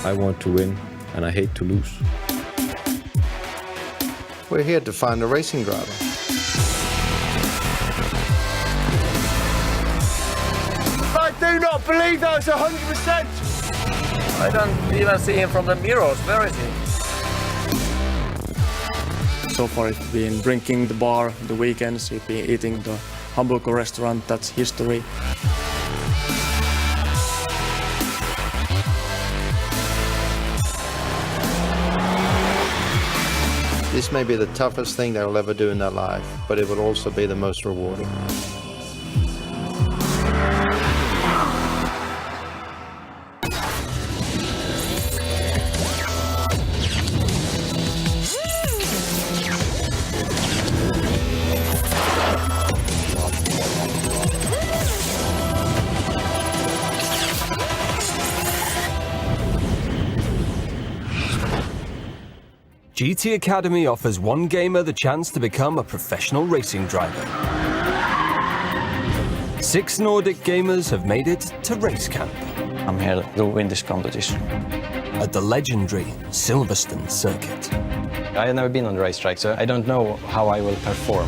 I want to win, and I hate to lose. We're here to find a racing driver. I do not believe that was 100%! I don't even see him from the mirrors. Where is he? So far it's been drinking the bar the weekends, it's been eating the hamburger restaurant, that's history. This may be the toughest thing they will ever do in their life, but it will also be the most rewarding. GT Academy offers one gamer the chance to become a professional racing driver. 6 Nordic gamers have made it to race camp. I'm here to win this competition. At the legendary Silverstone circuit. I have never been on the racetrack, so I don't know how I will perform.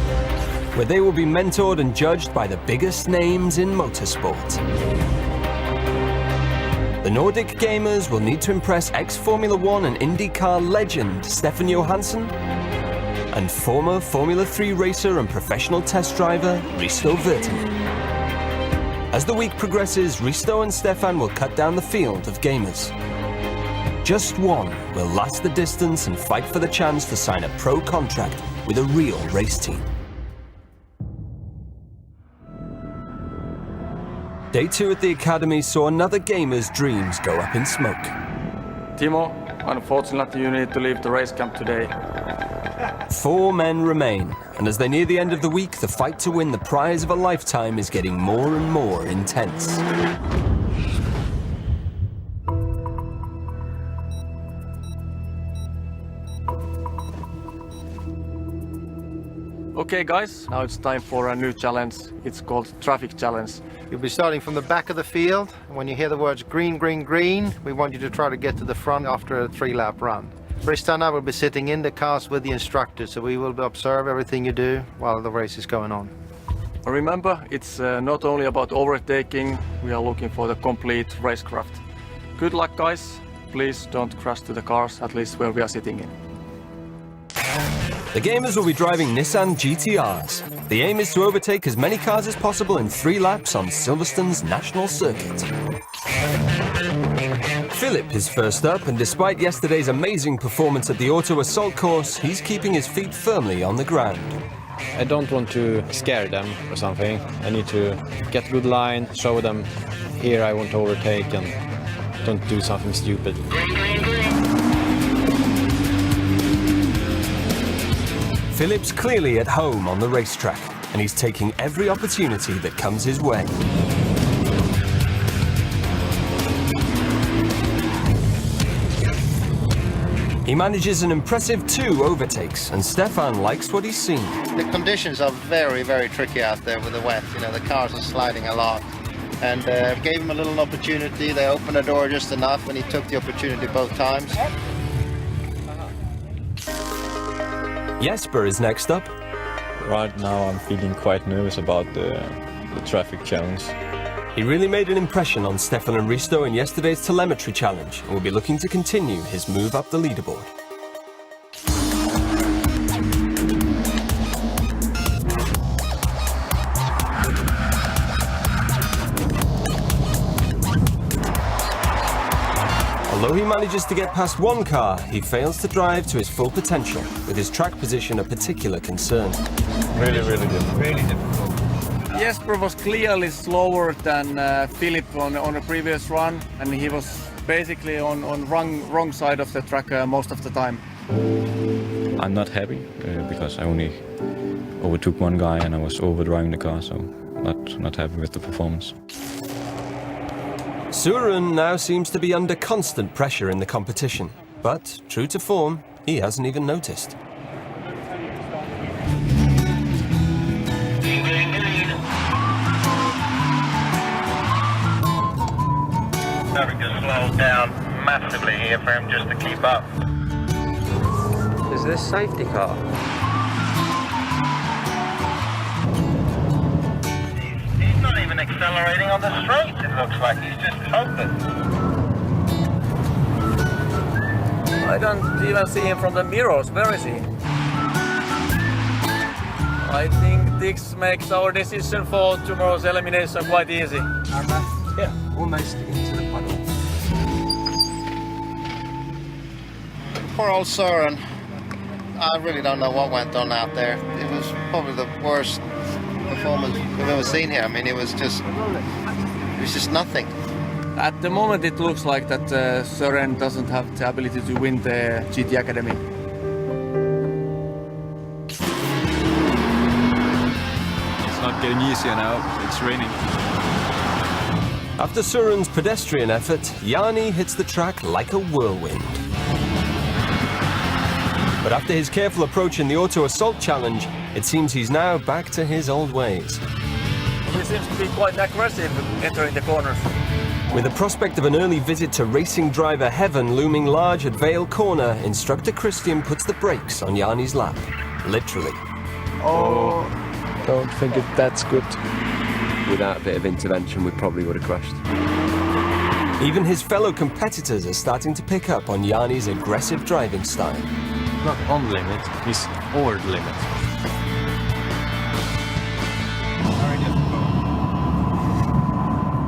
Where they will be mentored and judged by the biggest names in motorsport. The Nordic gamers will need to impress ex-Formula 1 and IndyCar legend Stefan Johansson and former Formula 3 racer and professional test driver Risto Virtanen. As the week progresses, Risto and Stefan will cut down the field of gamers. Just one will last the distance and fight for the chance to sign a pro contract with a real race team. Day 2 at the Academy saw another gamer's dreams go up in smoke. Timo, unfortunately you need to leave the race camp today. 4 men remain, and as they near the end of the week, the fight to win the prize of a lifetime is getting more and more intense. Okay guys, now it's time for a new challenge. It's called Traffic Challenge. You'll be starting from the back of the field. When you hear the words green, green, green, we want you to try to get to the front after a 3-lap run. Risto and I will be sitting in the cars with the instructor, so we will observe everything you do while the race is going on. Remember, it's not only about overtaking, we are looking for the complete racecraft. Good luck guys, please don't crash to the cars, at least where we are sitting in. The gamers will be driving Nissan GTRs. The aim is to overtake as many cars as possible in 3 laps on Silverstone's national circuit. Philip is first up, and despite yesterday's amazing performance at the Auto Assault course, he's keeping his feet firmly on the ground. I don't want to scare them or something. I need to get good line, show them here I want to overtake and don't do something stupid. Philip's clearly at home on the racetrack, and he's taking every opportunity that comes his way. He manages an impressive 2 overtakes, and Stefan likes what he's seen. The conditions are very, very tricky out there with the wet. You know, the cars are sliding a lot. And gave him a little opportunity. They opened the door just enough, and he took the opportunity both times. Jesper is next up. Right now I'm feeling quite nervous about the traffic challenge. He really made an impression on Stefan and Risto in yesterday's telemetry challenge and will be looking to continue his move up the leaderboard. Although he manages to get past one car, he fails to drive to his full potential, with his track position a particular concern. Really difficult. Really difficult. Jesper was clearly slower than Philip on a previous run, and he was basically on wrong side of the track most of the time. I'm not happy because I only overtook one guy and I was overdriving the car, so not happy with the performance. Søren now seems to be under constant pressure in the competition, but true to form, he hasn't even noticed. Traffic just slowed down. massively here for him just to keep up. Is this safety car? He's not even accelerating on the straight, it looks like. He's just hoping. I don't even see him from the mirrors. Where is he? I think this makes our decision for tomorrow's elimination quite easy. Yeah, almost into the puddle. Poor old Søren. I really don't know what went on out there. It was probably the worst performance we've ever seen here. I mean, it was just nothing. At the moment it looks like that Søren doesn't have the ability to win the GT Academy. It's not getting easier now, it's raining. After Søren's pedestrian effort, Jani hits the track like a whirlwind. But after his careful approach in the Auto Assault Challenge, it seems he's now back to his old ways. He seems to be quite aggressive entering the corners. With the prospect of an early visit to racing driver heaven looming large at Vale Corner, instructor Christian puts the brakes on Jani's lap. Literally. Oh, Don't think that's good. Without a bit of intervention, we probably would have crashed. Even his fellow competitors are starting to pick up on Jani's aggressive driving style. Not on limit, he's over the limit.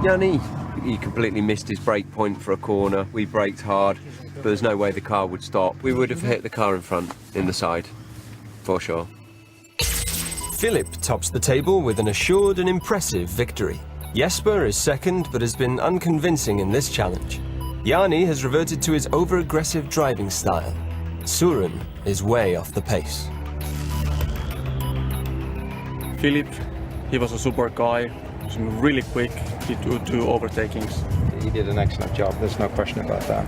Jani, he completely missed his brake point for a corner. We braked hard, but there's no way the car would stop. We would have hit the car in front, in the side, for sure. Philip tops the table with an assured and impressive victory. Jesper is second, but has been unconvincing in this challenge. Jani has reverted to his over-aggressive driving style. Søren is way off the pace. Philip, he was a super guy, he was really quick, he did two overtakings. He did an excellent job, there's no question about that.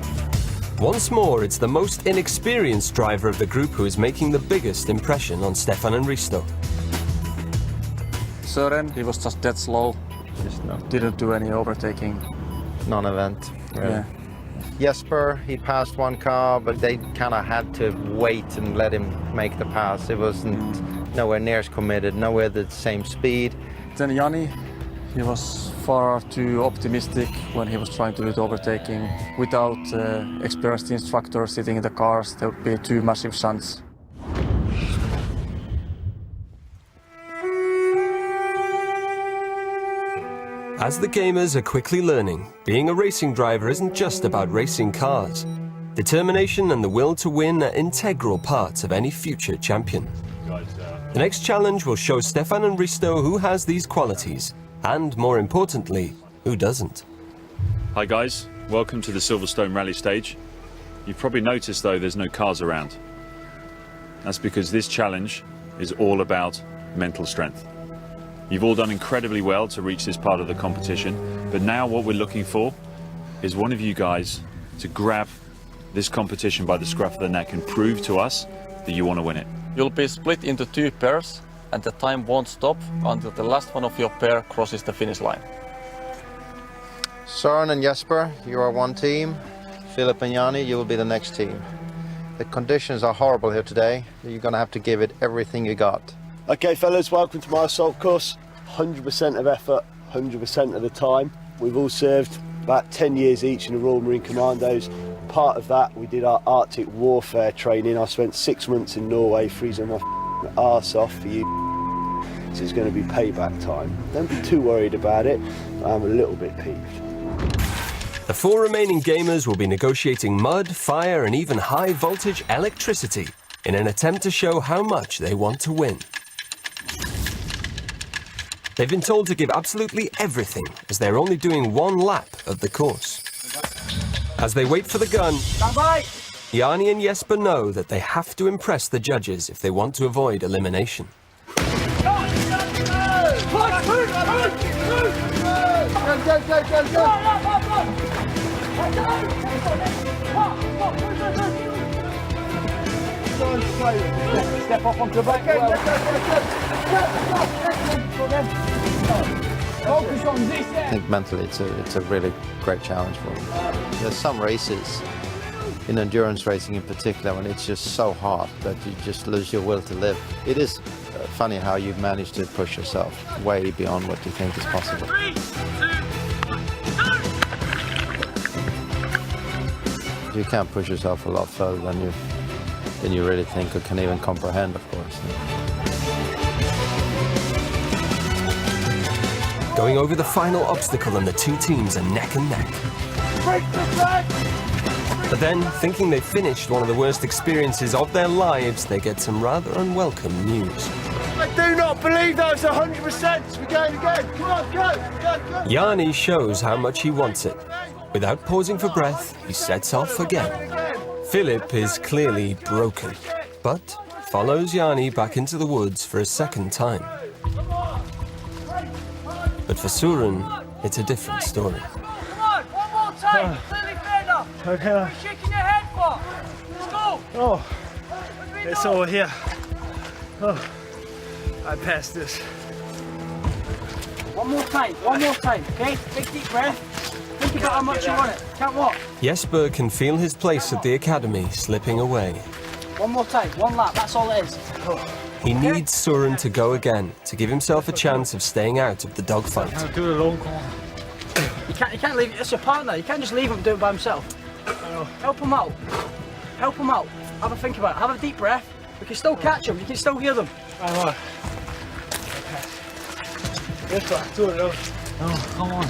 Once more, it's the most inexperienced driver of the group who is making the biggest impression on Stefan and Risto. Søren, he was just dead slow, didn't do any overtaking. Non-event. Yeah. Jesper, he passed one car, but they kind of had to wait and let him make the pass. It wasn't nowhere near as committed, nowhere the same speed. Then Jani, he was far too optimistic when he was trying to do the overtaking. Without experienced instructor sitting in the cars, there would be two massive shunts. As the gamers are quickly learning, being a racing driver isn't just about racing cars. Determination and the will to win are integral parts of any future champion. The next challenge will show Stefan and Risto who has these qualities, and more importantly, who doesn't. Hi guys, welcome to the Silverstone Rally stage. You've probably noticed though there's no cars around. That's because this challenge is all about mental strength. You've all done incredibly well to reach this part of the competition, but now what we're looking for is one of you guys to grab this competition by the scruff of the neck and prove to us that you want to win it. You'll be split into two pairs, and the time won't stop until the last one of your pair crosses the finish line. Søren and Jesper, you are one team. Philip and Jani, you will be the next team. The conditions are horrible here today. You're going to have to give it everything you got. okay, fellas, welcome to my assault course. 100% of effort, 100% of the time. We've all served about 10 years each in the Royal Marine Commandos. Part of that, we did our Arctic warfare training. I spent 6 months in Norway freezing my arse off for you. This is going to be payback time. Don't be too worried about it. I'm a little bit peeved. The 4 remaining gamers will be negotiating mud, fire, and even high voltage electricity in an attempt to show how much they want to win. They've been told to give absolutely everything, as they're only doing 1 lap of the course. As they wait for the gun, Jani and Jesper know that they have to impress the judges if they want to avoid elimination. Step off onto the back. I think mentally it's a really great challenge for him. There's some races, in endurance racing in particular, when it's just so hard that you just lose your will to live. It is funny how you manage to push yourself way beyond what you think is possible. 3, 2, 1, go! You can't push yourself a lot further than you really think or can even comprehend, of course. Going over the final obstacle and the two teams are neck and neck. But then, thinking they've finished one of the worst experiences of their lives, they get some rather unwelcome news. I do not believe that was 100%. We're going again. Come on, go. Yanni shows how much he wants it. Without pausing for breath, he sets off again. Philip is clearly broken, but follows Yanni back into the woods for a second time. But for Søren, it's a different story. Come on, one more time, clearly further. Okay. What are you shaking your head for? Let's go. Oh, it's over here. Oh, I passed this. One more time, okay? Big deep breath. Think about how much you want it. Can't walk. Jesper can feel his place at the academy slipping away. One more time, one lap, that's all it is. He needs Søren to go again to give himself a chance of staying out of the dogfight. You can't leave it, it's your partner, you can't just leave him do it by himself. Help him out. Help him out. Have a think about it, have a deep breath. We can still catch them, you can still hear them. Oh, come on.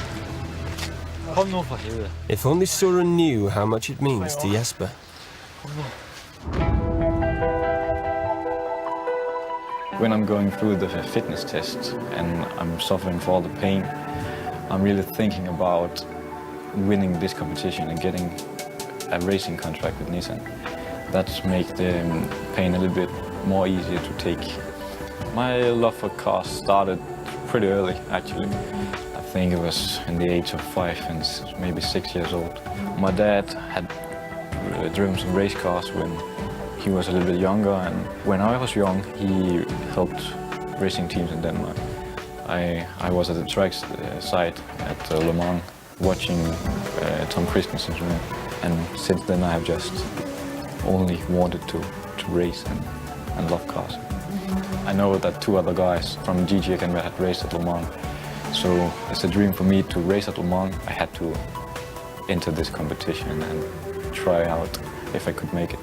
If only Søren knew how much it means to Jesper. When I'm going through the fitness test and I'm suffering for all the pain, I'm really thinking about winning this competition and getting a racing contract with Nissan. That makes the pain a little bit more easier to take. My love for cars started pretty early, actually. I think it was in the age of 5 and maybe 6 years old. My dad had driven some race cars when he was a little bit younger, and when I was young, he helped racing teams in Denmark. I was at the track site at Le Mans watching Tom Christensen's win, and since then I have just only wanted to race and love cars. I know that 2 other guys from GG Academy had raced at Le Mans, so it's a dream for me to race at Le Mans. I had to enter this competition and try out if I could make it.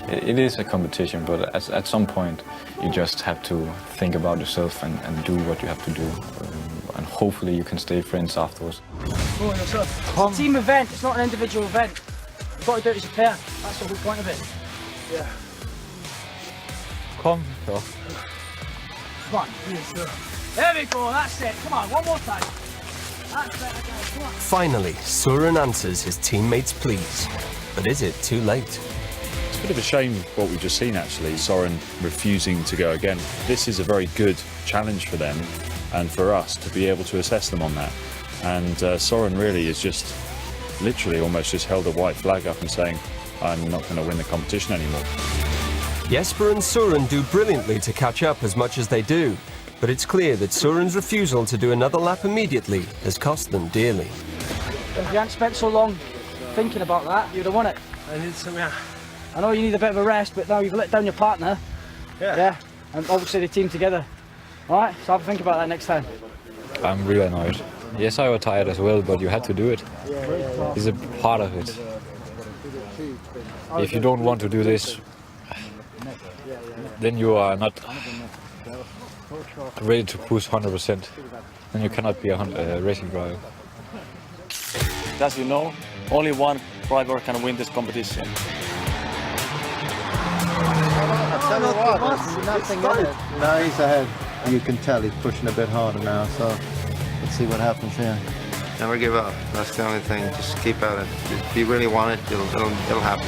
It is a competition, but at some point you just have to think about yourself and do what you have to do, and hopefully you can stay friends afterwards. It's a team event, it's not an individual event. You've got to do it as a pair, that's the whole point of it. Yeah. Come on, there we go, that's it. Come on, one more time. That's it, okay, come on. Finally, Søren answers his teammates' pleas. But is it too late? It's a bit of a shame what we've just seen, actually, Søren refusing to go again. This is a very good challenge for them and for us to be able to assess them on that. And Søren really is just literally almost just held a white flag up and saying, I'm not going to win the competition anymore. Jesper and Søren do brilliantly to catch up as much as they do, but it's clear that Søren's refusal to do another lap immediately has cost them dearly. If you hadn't spent so long thinking about that, you'd have won it. I need some, yeah. I know you need a bit of a rest, but now you've let down your partner. Yeah. And obviously the team together. All right, so have a think about that next time. I'm really annoyed. Yes, I was tired as well, but you had to do it. It's a part of it. If you don't want to do this, then you are not ready to push 100%. Then you cannot be a racing driver. As you know, only one driver can win this competition. Tell you what, there's nothing in it. No, he's ahead. You can tell he's pushing a bit harder now, so let's see what happens here. Never give up. That's the only thing. Just keep at it. If you really want it, it'll happen.